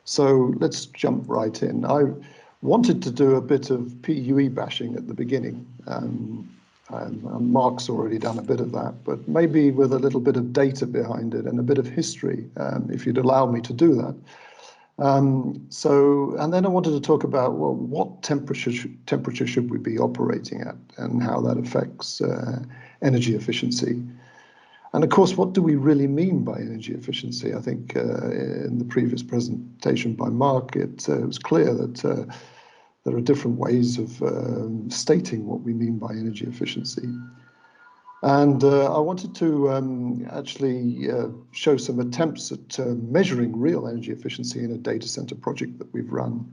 So let's jump right in. I wanted to do a bit of PUE bashing at the beginning. And Mark's already done a bit of that, but maybe with a little bit of data behind it and a bit of history, if you'd allow me to do that. And then I wanted to talk about, well, what temperature should we be operating at and how that affects energy efficiency. And of course, what do we really mean by energy efficiency? I think in the previous presentation by Mark, it was clear that there are different ways of stating what we mean by energy efficiency. And I wanted to actually show some attempts at measuring real energy efficiency in a data center project that we've run.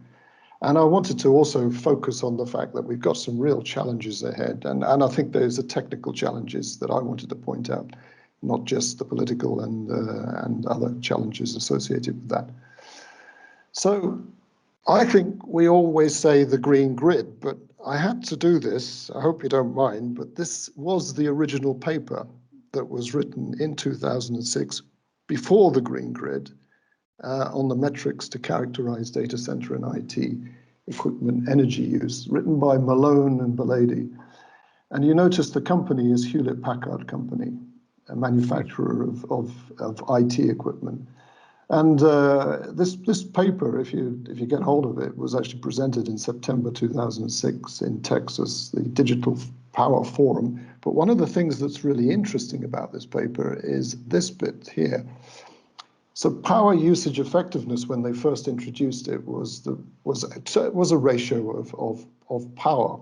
And I wanted to also focus on the fact that we've got some real challenges ahead. And I think there's the technical challenges that I wanted to point out, not just the political and other challenges associated with that. So I think we always say the green grid, but I had to do this, I hope you don't mind, but this was the original paper that was written in 2006 before the green grid on the metrics to characterize data center and IT equipment energy use, written by Malone and Belady. And you notice the company is Hewlett-Packard Company, a manufacturer of IT equipment. And this paper, if you get hold of it, was actually presented in September 2006 in Texas, the Digital Power Forum. But one of the things that's really interesting about this paper is this bit here. So power usage effectiveness, when they first introduced it, was a ratio of power.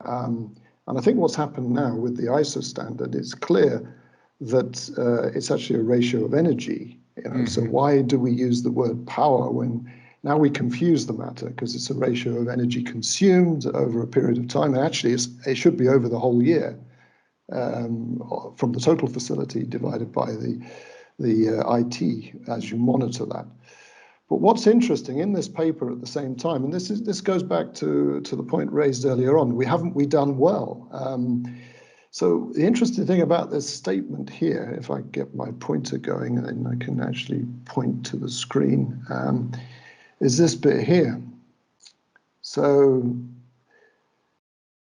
And I think what's happened now with the ISO standard, it's clear that it's actually a ratio of energy. So why do we use the word power when now we confuse the matter, because it's a ratio of energy consumed over a period of time. And actually, it should be over the whole year from the total facility divided by the IT as you monitor that. But what's interesting in this paper at the same time, and this goes back to the point raised earlier on, haven't we done well? So the interesting thing about this statement here, if I get my pointer going and I can actually point to the screen, is this bit here. So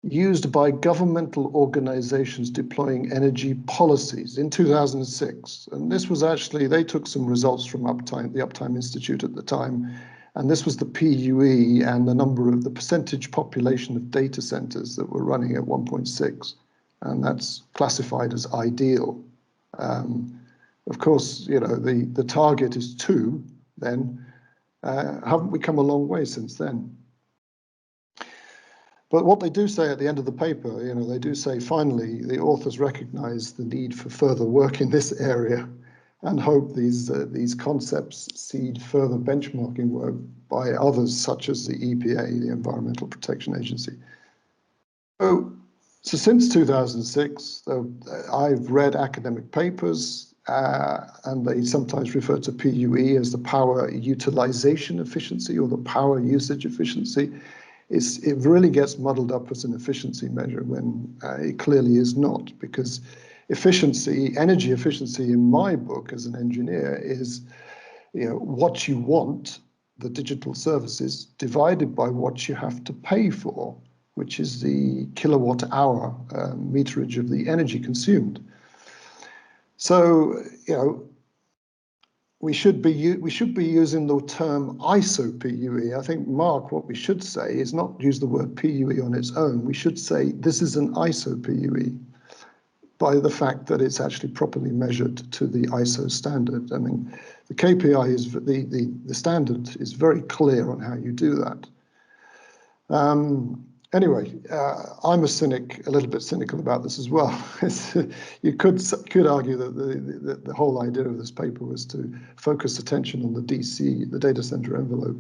used by governmental organizations deploying energy policies in 2006. And this was actually, they took some results from the Uptime Institute at the time, and this was the PUE and the percentage population of data centers that were running at 1.6. And that's classified as ideal. Of course, the target is 2 then. Haven't we come a long way since then? But what they do say at the end of the paper, they do say, finally, the authors recognize the need for further work in this area and hope these concepts seed further benchmarking work by others, such as the EPA, the Environmental Protection Agency. So since 2006, I've read academic papers, and they sometimes refer to PUE as the power utilization efficiency or the power usage efficiency. It really gets muddled up as an efficiency measure when it clearly is not, because energy efficiency in my book as an engineer is what you want, the digital services, divided by what you have to pay for, which is the kilowatt hour meterage of the energy consumed. So, we should be using the term ISO PUE. I think, Mark, what we should say is not use the word PUE on its own. We should say this is an ISO PUE by the fact that it's actually properly measured to the ISO standard. I mean, the KPI is the standard is very clear on how you do that. Anyway, I'm a little bit cynical about this as well. You could argue that the whole idea of this paper was to focus attention on the DC, the data center envelope,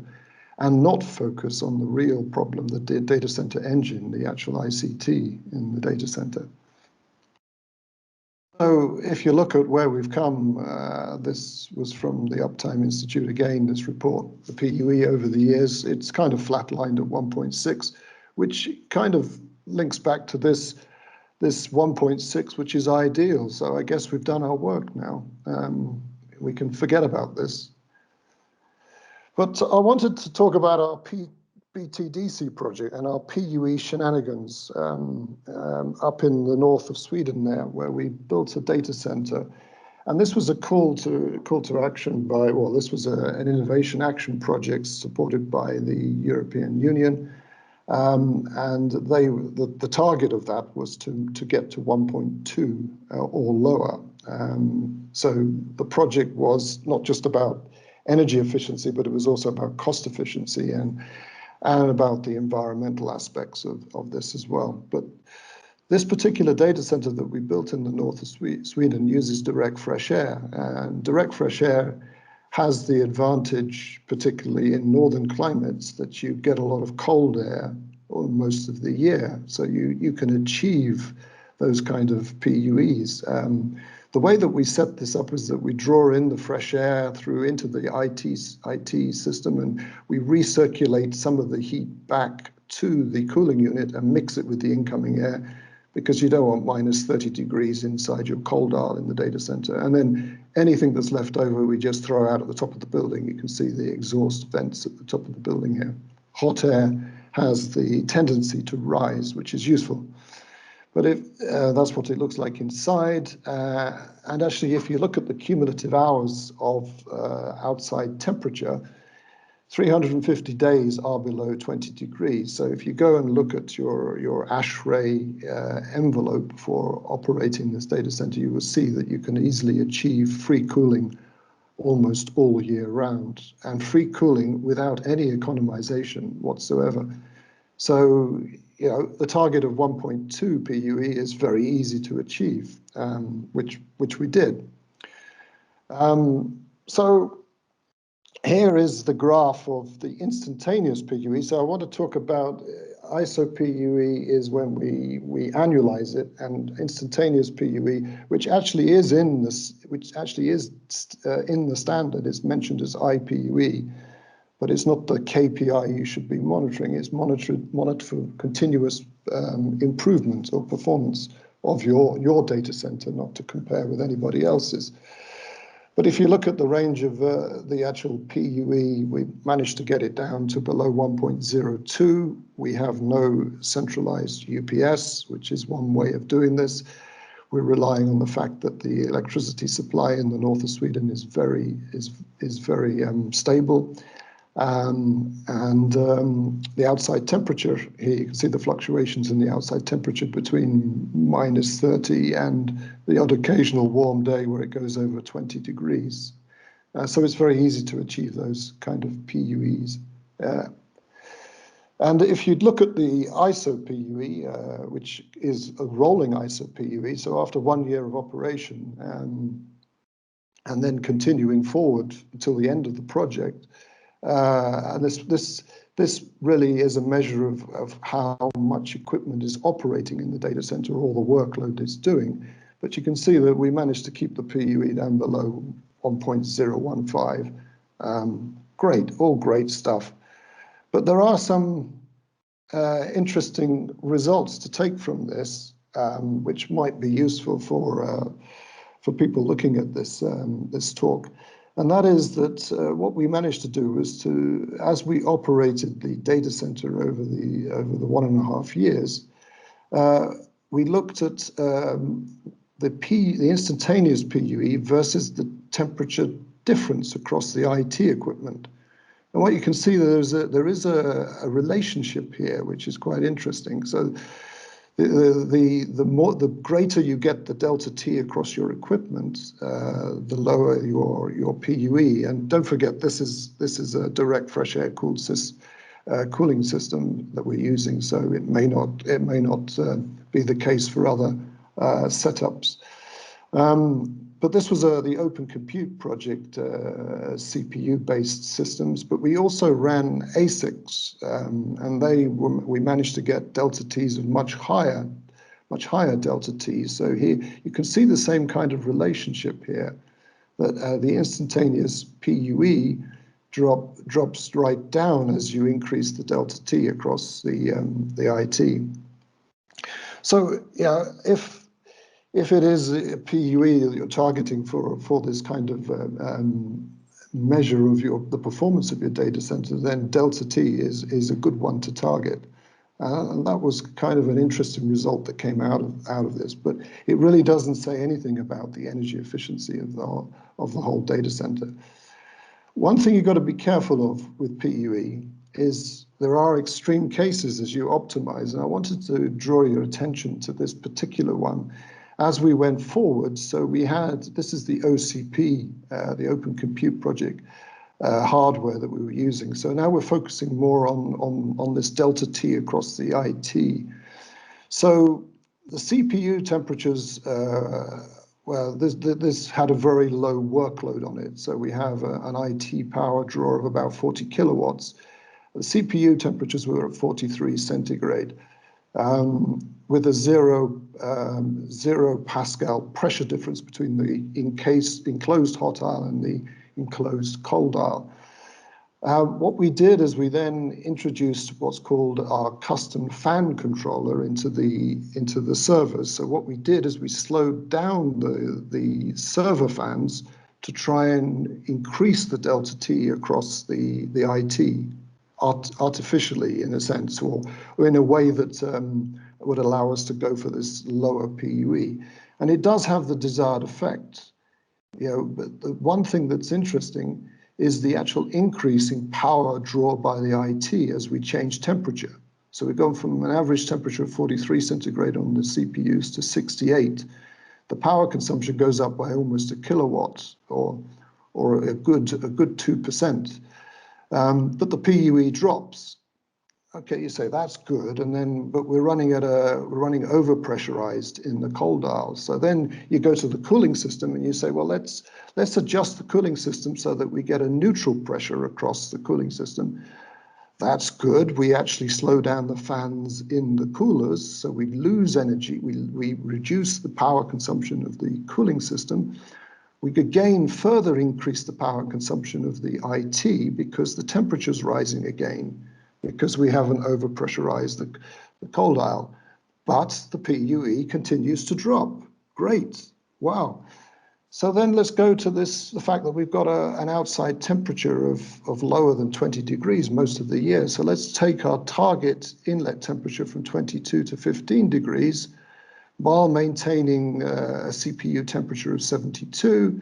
and not focus on the real problem, the data center engine, the actual ICT in the data center. So if you look at where we've come, this was from the Uptime Institute again, this report, the PUE over the years, it's kind of flatlined at 1.6. which kind of links back to this 1.6, which is ideal. So I guess we've done our work now. We can forget about this. But I wanted to talk about our BTDC project and our PUE shenanigans up in the north of Sweden there, where we built a data center. And this was a call to action by, well, this was an innovation action project supported by the European Union. And the target of that was to get to 1.2 or lower. So the project was not just about energy efficiency, but it was also about cost efficiency and about the environmental aspects of this as well. But this particular data center that we built in the north of Sweden uses direct fresh air, and direct fresh air has the advantage, particularly in northern climates, that you get a lot of cold air most of the year. So you can achieve those kind of PUEs. The way that we set this up is that we draw in the fresh air through into the IT system, and we recirculate some of the heat back to the cooling unit and mix it with the incoming air, because you don't want minus 30 degrees inside your cold aisle in the data center. And then anything that's left over, we just throw out at the top of the building. You can see the exhaust vents at the top of the building here. Hot air has the tendency to rise, which is useful. But that's what it looks like inside. And actually, if you look at the cumulative hours of outside temperature, 350 days are below 20 degrees. So if you go and look at your ASHRAE envelope for operating this data center, you will see that you can easily achieve free cooling almost all year round, and free cooling without any economization whatsoever. So, you know, the target of 1.2 PUE is very easy to achieve, which we did. So here is the graph of the instantaneous PUE. So I want to talk about ISO PUE is when we annualize it, and instantaneous PUE, which actually is in this, in the standard, is mentioned as IPUE, but it's not the KPI you should be monitoring. It's monitor for continuous improvement or performance of your data center, not to compare with anybody else's. But if you look at the range of the actual PUE, we managed to get it down to below 1.02. We have no centralized UPS, which is one way of doing this. We're relying on the fact that the electricity supply in the north of Sweden is very stable. The outside temperature, here you can see the fluctuations in the outside temperature between minus 30 and the odd occasional warm day where it goes over 20 degrees. So it's very easy to achieve those kind of PUEs. And if you'd look at the ISO PUE, which is a rolling ISO PUE, so after 1 year of operation and then continuing forward until the end of the project, and this really is a measure of how much equipment is operating in the data center, or the workload it's doing. But you can see that we managed to keep the PUE down below 1.015. Great, all great stuff. But there are some interesting results to take from this, which might be useful for people looking at this talk. And that is that what we managed to do was to, as we operated the data center over the 1.5 years, we looked at the instantaneous PUE versus the temperature difference across the IT equipment. And what you can see, there is a relationship here, which is quite interesting. So the greater you get the delta T across your equipment, the lower your PUE. And don't forget, this is a direct fresh air cooled cooling system that we're using, so it may not be the case for other setups. But this was the Open Compute project, CPU-based systems. But we also ran ASICs, and we managed to get delta Ts of much higher delta Ts. So here you can see the same kind of relationship here, that the instantaneous PUE drops right down as you increase the delta T across the IT. So yeah, if it is a PUE that you're targeting for this kind of measure of the performance of your data center, then delta T is a good one to target. And that was kind of an interesting result that came out of this, but it really doesn't say anything about the energy efficiency of the whole data center. One thing you've got to be careful of with PUE is there are extreme cases as you optimize, and I wanted to draw your attention to this particular one as we went forward. So we had, this is the OCP, the Open Compute Project hardware that we were using. So now we're focusing more on this delta T across the IT. So the CPU temperatures, well, this had a very low workload on it. So we have an IT power draw of about 40 kilowatts. The CPU temperatures were at 43 centigrade with a zero Pascal pressure difference between the enclosed hot aisle and the enclosed cold aisle. What we did is we then introduced what's called our custom fan controller into the servers. So what we did is we slowed down the server fans to try and increase the delta T across the IT artificially, in a sense, or in a way that would allow us to go for this lower PUE. And it does have the desired effect. You know, but the one thing that's interesting is the actual increase in power draw by the IT as we change temperature. So we've gone from an average temperature of 43 centigrade on the CPUs to 68. The power consumption goes up by almost a kilowatt, or a good 2%. But the PUE drops. Okay, you say that's good, and then but we're running over pressurized in the cold aisle. So then you go to the cooling system and you say, well, let's adjust the cooling system so that we get a neutral pressure across the cooling system. That's good. We actually slow down the fans in the coolers, so we lose energy. We reduce the power consumption of the cooling system. We could again further increase the power consumption of the IT because the temperature's rising again, because we haven't overpressurized the cold aisle. But the PUE continues to drop. Great. Wow. So then let's go to the fact that we've got an outside temperature of lower than 20 degrees most of the year. So let's take our target inlet temperature from 22 to 15 degrees while maintaining a CPU temperature of 72.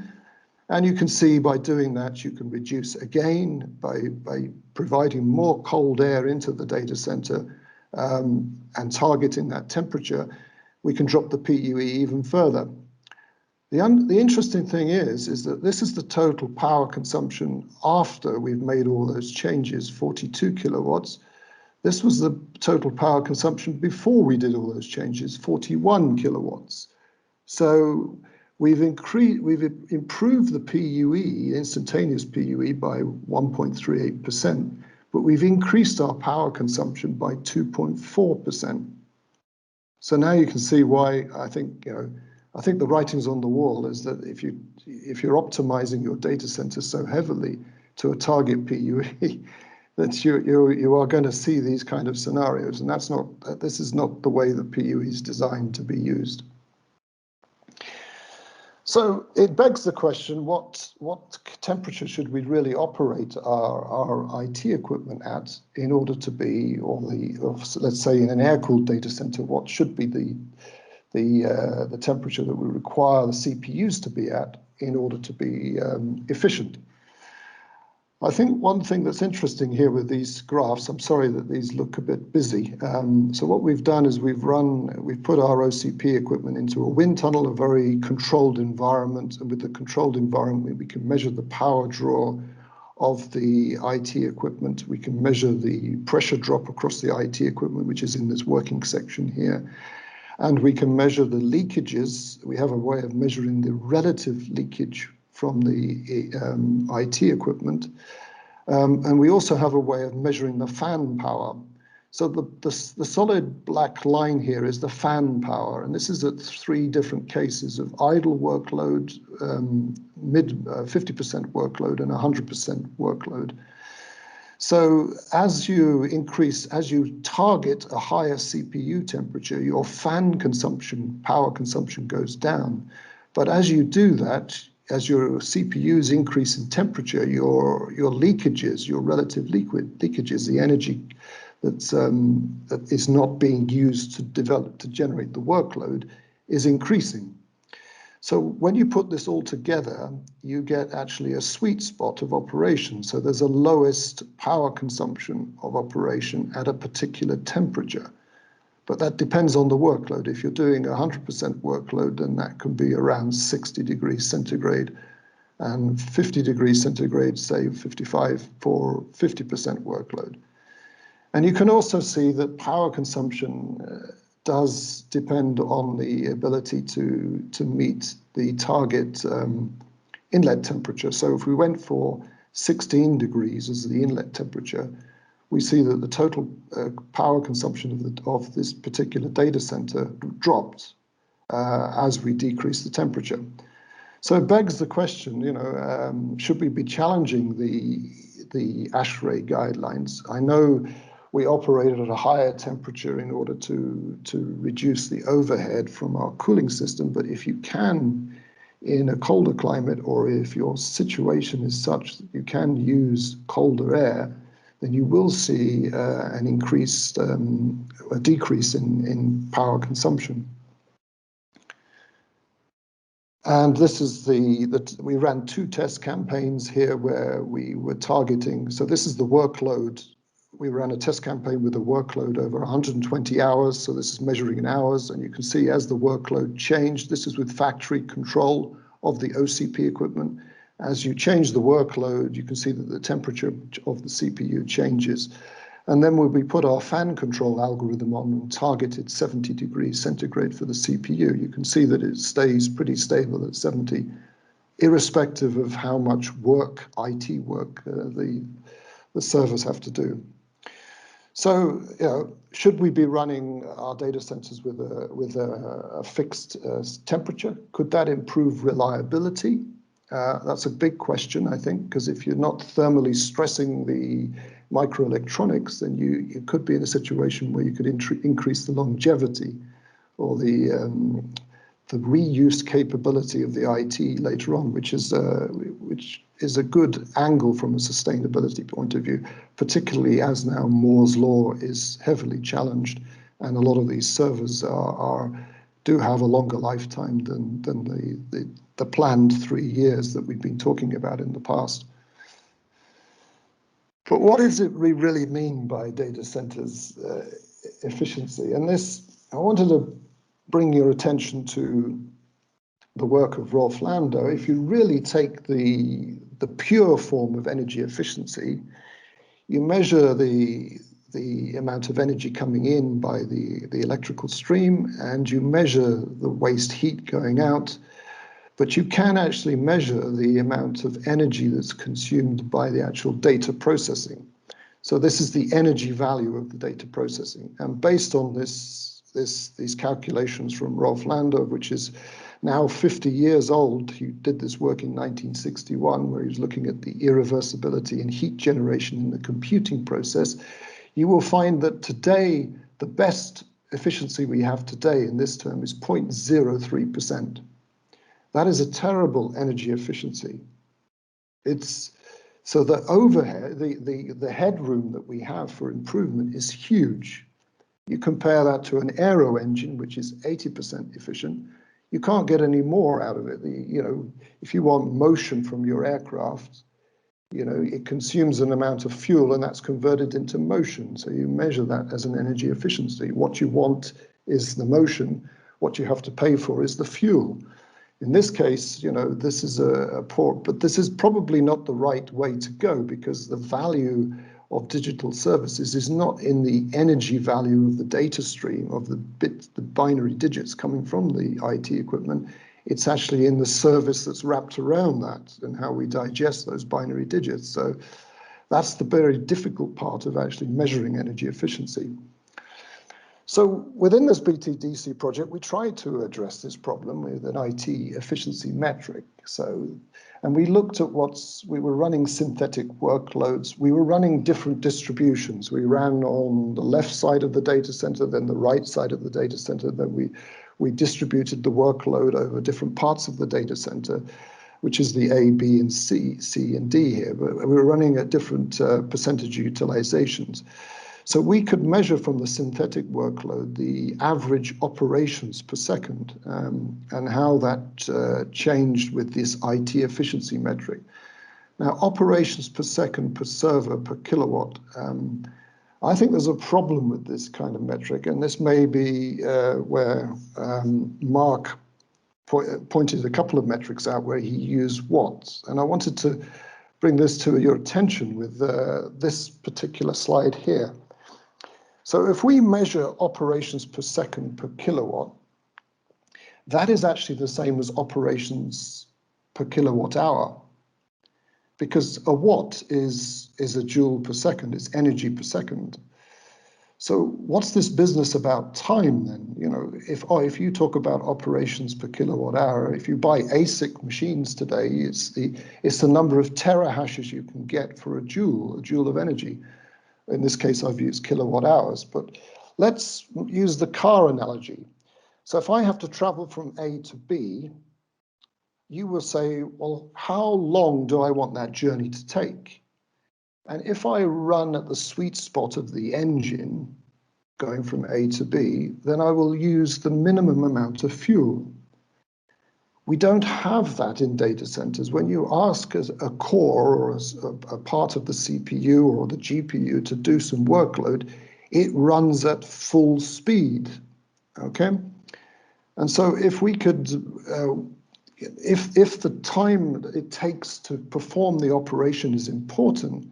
And you can see by doing that, you can reduce again by providing more cold air into the data center and targeting that temperature, we can drop the PUE even further. The interesting thing is that this is the total power consumption after we've made all those changes, 42 kilowatts. This was the total power consumption before we did all those changes, 41 kilowatts. So we've improved the PUE, instantaneous PUE, by 1.38%, but we've increased our power consumption by 2.4%. So now you can see why I think the writing's on the wall is that if you're optimizing your data center so heavily to a target PUE, that you are going to see these kind of scenarios, and this is not the way that PUE is designed to be used. So it begs the question: what temperature should we really operate our IT equipment at in order to be, or let's say in an air-cooled data center, what should be the temperature that we require the CPUs to be at in order to be efficient? I think one thing that's interesting here with these graphs, I'm sorry that these look a bit busy. So what we've done is we've put our OCP equipment into a wind tunnel, a very controlled environment. And with the controlled environment, we can measure the power draw of the IT equipment. We can measure the pressure drop across the IT equipment, which is in this working section here. And we can measure the leakages. We have a way of measuring the relative leakage from the IT equipment. And we also have a way of measuring the fan power. So the solid black line here is the fan power, and this is at 3 different cases of idle workload, 50% workload, and 100% workload. So as you target a higher CPU temperature, your fan consumption, power consumption goes down. But as you do that, as your CPUs increase in temperature, your leakages, your relative leakages, the energy that is not being used to generate the workload is increasing. So when you put this all together, you get actually a sweet spot of operation. So there's a lowest power consumption of operation at a particular temperature. But that depends on the workload. If you're doing 100% workload, then that can be around 60 degrees centigrade, and 50 degrees centigrade, say 55 for 50% workload. And you can also see that power consumption does depend on the ability to meet the target inlet temperature. So if we went for 16 degrees as the inlet temperature, we see that the total power consumption of this particular data center dropped as we decrease the temperature. So it begs the question, should we be challenging the ASHRAE guidelines? I know we operated at a higher temperature in order to reduce the overhead from our cooling system, but if you can, in a colder climate, or if your situation is such that you can use colder air, then you will see a decrease in power consumption. And this is we ran 2 test campaigns here where we were targeting. So this is the workload. We ran a test campaign with a workload over 120 hours. So this is measuring in hours, and you can see as the workload changed, this is with factory control of the OCP equipment. As you change the workload, you can see that the temperature of the CPU changes. And then when we put our fan control algorithm on and targeted 70 degrees centigrade for the CPU, you can see that it stays pretty stable at 70, irrespective of how much IT work, the servers have to do. So, should we be running our data centers with a fixed temperature? Could that improve reliability? That's a big question, I think, because if you're not thermally stressing the microelectronics, then you could be in a situation where you could increase the longevity or the reuse capability of the IT later on, which is a good angle from a sustainability point of view, particularly as now Moore's law is heavily challenged, and a lot of these servers do have a longer lifetime than the planned 3 years that we've been talking about in the past. But what does it really mean by data centers efficiency? And I wanted to bring your attention to the work of Rolf Landau. If you really take the pure form of energy efficiency, you measure the amount of energy coming in by the electrical stream, and you measure the waste heat going out, but you can actually measure the amount of energy that's consumed by the actual data processing. So this is the energy value of the data processing. And based on these calculations from Rolf Landau, which is now 50 years old, he did this work in 1961, where he was looking at the irreversibility in heat generation in the computing process, you will find that today, the best efficiency we have today in this term is 0.03%. That is a terrible energy efficiency. So the overhead, the headroom that we have for improvement is huge. You compare that to an aero engine, which is 80% efficient. You can't get any more out of it. If you want motion from your aircraft, it consumes an amount of fuel, and that's converted into motion. So you measure that as an energy efficiency. What you want is the motion. What you have to pay for is the fuel. In this case, this is a poor, but this is probably not the right way to go, because the value of digital services is not in the energy value of the data stream, of the binary digits coming from the IT equipment. It's actually in the service that's wrapped around that and how we digest those binary digits. So that's the very difficult part of actually measuring energy efficiency. So within this BTDC project, we tried to address this problem with an IT efficiency metric. And we looked at we were running synthetic workloads. We were running different distributions. We ran on the left side of the data center, then the right side of the data center. Then we distributed the workload over different parts of the data center. which is the A, B, and C and D here, but we're running at different percentage utilizations. So we could measure from the synthetic workload the average operations per second and how that changed with this IT efficiency metric. Now, operations per second per server per kilowatt, I think there's a problem with this kind of metric, and this may be where Mark pointed a couple of metrics out where he used watts. And I wanted to bring this to your attention with this particular slide here. So if we measure operations per second per kilowatt, that is actually the same as operations per kilowatt hour, because a watt is a joule per second, it's energy per second. So what's this business about time then? You know, if you talk about operations per kilowatt hour, if you buy ASIC machines today, it's the number of terahashes you can get for a joule of energy. In this case, I've used kilowatt hours, but let's use the car analogy. So if I have to travel from A to B, you will say, well, how long do I want that journey to take? And if I run at the sweet spot of the engine going from A to B, then I will use the minimum amount of fuel. We don't have that in data centers. When you ask a core or a part of the CPU or the GPU to do some workload, it runs at full speed, okay? And so if we could, if the time it takes to perform the operation is important,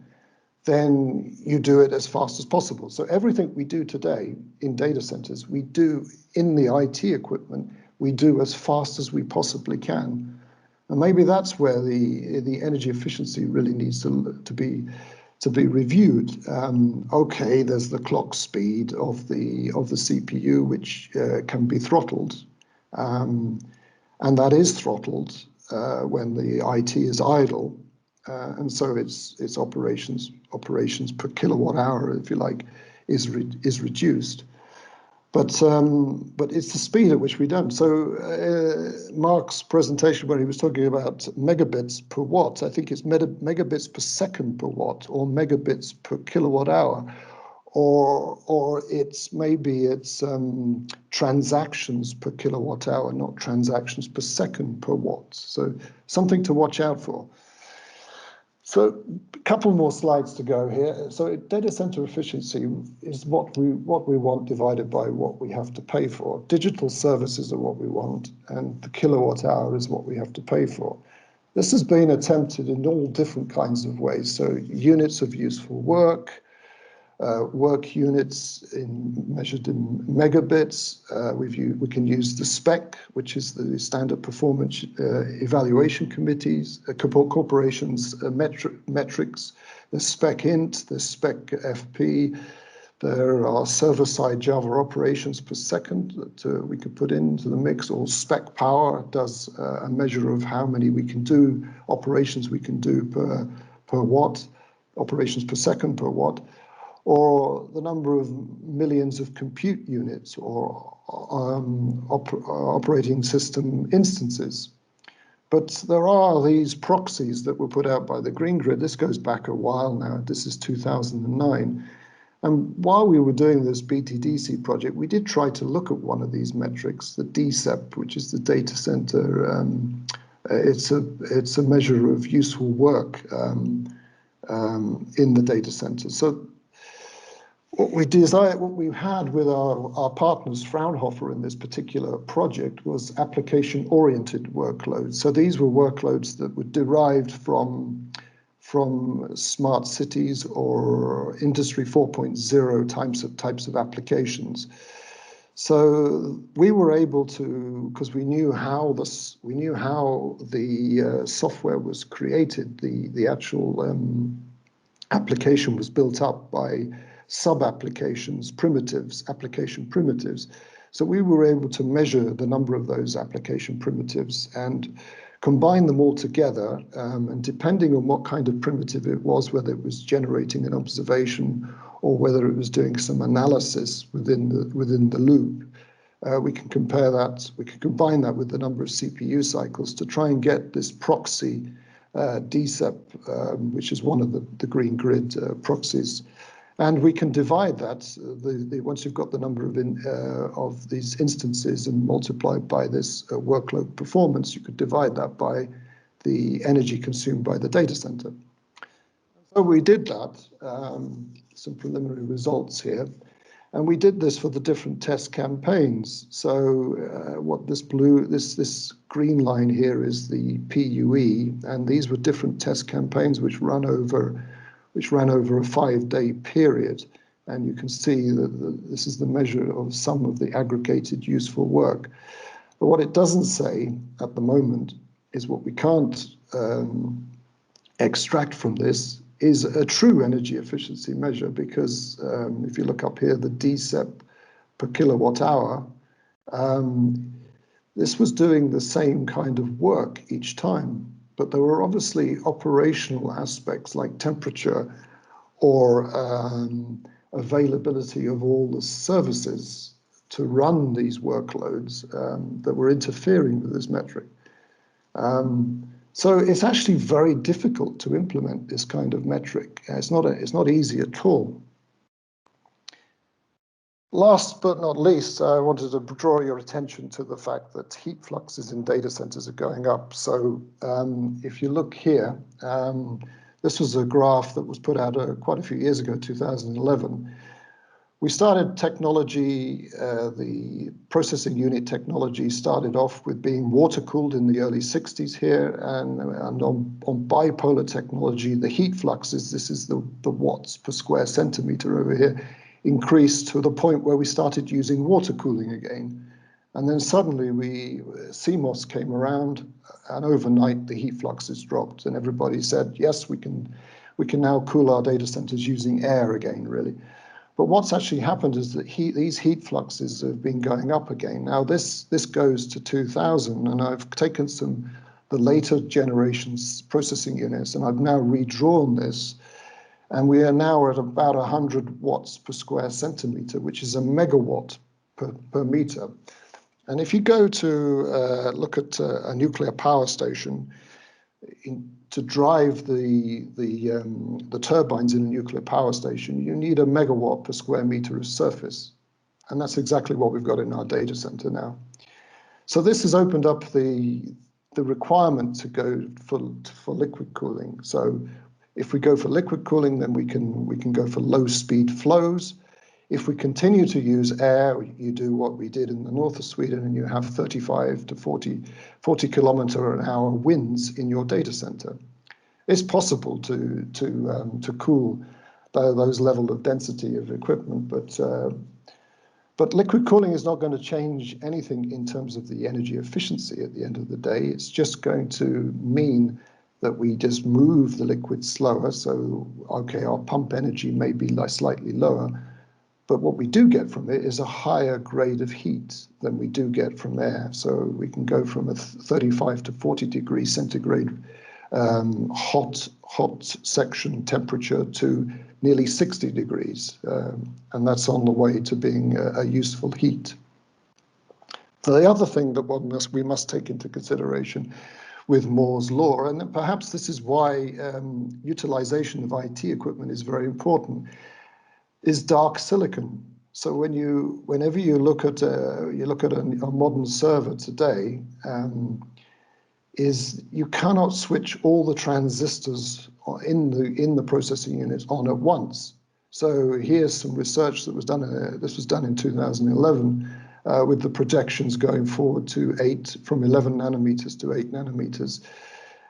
then you do it as fast as possible. So everything we do today in data centers, we do in the IT equipment, we do as fast as we possibly can. And maybe that's where the energy efficiency really needs to be reviewed. Okay, there's the clock speed of the CPU, which can be throttled, and that is throttled when the IT is idle. And so its operations per kilowatt hour, if you like, is reduced. But it's the speed at which we don't. So Mark's presentation, where he was talking about megabits per watt, I think it's megabits per second per watt, or megabits per kilowatt hour, or it's transactions per kilowatt hour, not transactions per second per watt. So something to watch out for. So a couple more slides to go here. So data center efficiency is what we want divided by what we have to pay for. Digital services are what we want, and the kilowatt hour is what we have to pay for. This has been attempted in all different kinds of ways. So units of useful work, work units measured in megabits. We can use the SPEC, which is the Standard Performance Evaluation Committees, corporations metrics, the SPEC int, the SPEC FP. There are server-side Java operations per second that we could put into the mix, or SPEC power does a measure of how many operations we can do per watt, operations per second per watt, or the number of millions of compute units or operating system instances. But there are these proxies that were put out by the Green Grid. This goes back a while now. This is 2009. And while we were doing this BTDC project, we did try to look at one of these metrics, the DCEP, which is the data center. It's a measure of useful work in the data center. So what we had with our partners, Fraunhofer, in this particular project was application-oriented workloads. So these were workloads that were derived from smart cities or Industry 4.0 types of applications. So we were able to, because we knew how the software was created, the actual application was built up by sub-applications, application primitives. So we were able to measure the number of those application primitives and combine them all together, and depending on what kind of primitive it was, whether it was generating an observation or whether it was doing some analysis within the loop, we can compare that, we can combine that with the number of CPU cycles to try and get this proxy DCEP, which is one of the green grid proxies. And we can divide that, once you've got the number of these instances and multiply by this workload performance, you could divide that by the energy consumed by the data center. So we did that, some preliminary results here. And we did this for the different test campaigns. So what this green line here is the PUE, and these were different test campaigns which ran over a 5-day period. And you can see that this is the measure of some of the aggregated useful work. But what it doesn't say at the moment is what we can't extract from this is a true energy efficiency measure, because if you look up here, the DCEP per kilowatt hour, this was doing the same kind of work each time, but there were obviously operational aspects like temperature or availability of all the services to run these workloads that were interfering with this metric. So it's actually very difficult to implement this kind of metric. It's not easy at all. Last but not least, I wanted to draw your attention to the fact that heat fluxes in data centers are going up. So if you look here, this was a graph that was put out quite a few years ago, 2011. We started technology, the processing unit technology started off with being water cooled in the early 60s here, and on bipolar technology, the heat fluxes, this is the watts per square centimeter over here, increased to the point where we started using water cooling again. And then suddenly CMOS came around, and overnight the heat fluxes dropped, and everybody said, yes, we can now cool our data centers using air again, really. But what's actually happened is that these heat fluxes have been going up again. Now this goes to 2000, and I've taken the later generations processing units, and I've now redrawn this, and we are now at about 100 watts per square centimeter, which is a megawatt per meter. And if you go to look at a nuclear power station, to drive the turbines in a nuclear power station, you need a megawatt per square meter of surface. And that's exactly what we've got in our data center now. So this has opened up the requirement to go for liquid cooling. So if we go for liquid cooling, then we can go for low speed flows. If we continue to use air, you do what we did in the north of Sweden, and you have 35 to 40 km/h winds in your data center. It's possible to cool those level of density of equipment, but liquid cooling is not going to change anything in terms of the energy efficiency at the end of the day. It's just going to mean that we just move the liquid slower. So, okay, our pump energy may be slightly lower, but what we do get from it is a higher grade of heat than we do get from air. So we can go from a 35 to 40 degrees centigrade hot section temperature to nearly 60 degrees. And that's on the way to being a useful heat. The other thing that we must take into consideration with Moore's law, and perhaps this is why utilization of IT equipment is very important, is dark silicon. So whenever you look at a modern server today, you cannot switch all the transistors in the processing units on at once. So here's some research that was done. This was done in 2011 with the projections going forward to from 11 nanometers to 8 nanometers.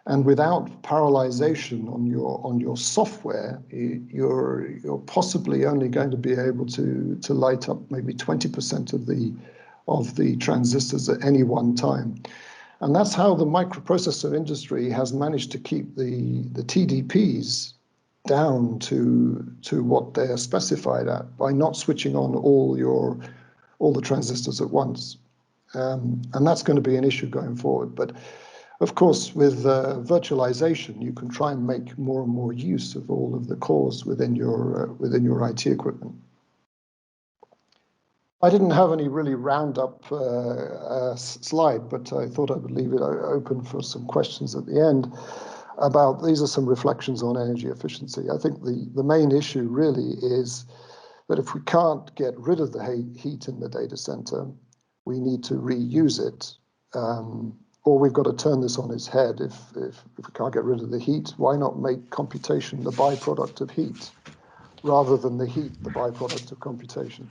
And without parallelization on your software, you're possibly only going to be able to light up maybe 20% of the transistors at any one time. And that's how the microprocessor industry has managed to keep the TDPs down to what they're specified at by not switching on all the transistors at once. And that's going to be an issue going forward. But of course, with virtualization, you can try and make more and more use of all of the cores within your IT equipment. I didn't have any really roundup slide, but I thought I would leave it open for some questions at the end about, these are some reflections on energy efficiency. I think the main issue really is that if we can't get rid of the heat in the data center, we need to reuse it. Or we've got to turn this on its head. If we can't get rid of the heat, why not make computation the byproduct of heat, rather than the heat the byproduct of computation?